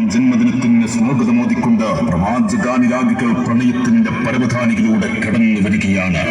ജന്മദിനത്തിന് സ്വാഗതമോദിക്കൊണ്ട് പ്രവാചകാനുരാഗികൾ പ്രണയത്തിന്റെ പരവധാനികളിലൂടെ കടന്നു വരികയാണ്.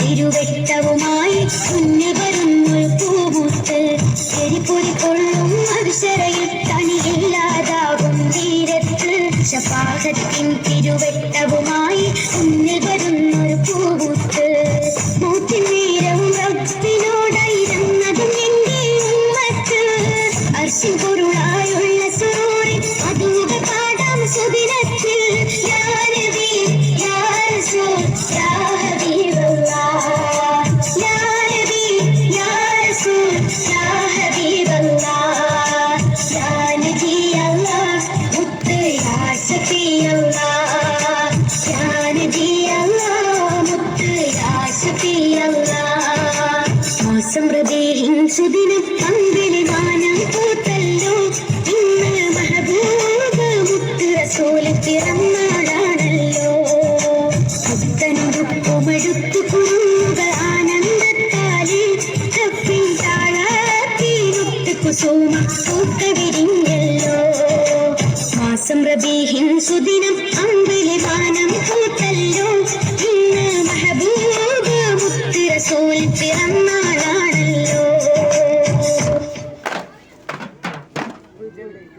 തിരുവെട്ടവുമായി മുന്നിൽ വരുന്നൊരു പൂമുത്ത് എരിപൊരിക്കൊള്ളും അക്ഷരയിൽ തനിയില്ലാതാകും തീരത്ത് ശപാഹത്തിൻ തിരുവെട്ടവുമായി മുന്നിൽ വരുന്നൊരു പൂമുത്ത് മൂത്തിൻ നേരവും റബ്ബിനോടായിരുന്നതും എന്റെ ഉമ്മത്ത് അർശിൻ പൊരുളായുള്ള സൂറിൻ അതുകൾ പാടാം സുദിനത്ത് യാ നബി യാ റസൂൽ യാ ഹബീബല്ലാഹ് യാ നബി യാ റസൂൽ യാ ഹബീബല്ലാഹ് യാ നബി അല്ലാഹ് മുത്ത് യാ ശഫീഅല്ലാഹ് യാ നബി അല്ലാഹ് മുത്ത് യാ ശഫീഅല്ലാഹ് മാസം റബീഇൻ സുദിനം പന്തലിൽ വാനം പൂത്തല്ലോ ഇന്ന് മഹബൂബ് മുത്ത് റസൂൽ പിറന്നാളാണല്ലോ പുത്തനുടുപ്പുമെടുത്തു കുറുക ആനന്ദത്താലേ തപ്പിൻ താളാത്തി മുത്ത് കുസുമ പൂക്ക വിരിഞ്ഞല്ലോ മാസം റബീഇൻ സുദിനം പന്തലിൽ വാനം പൂത്തല്ലോ ഇന്ന് മഹബൂബ് മുത്ത് പിറന്നാളാണല്ലോ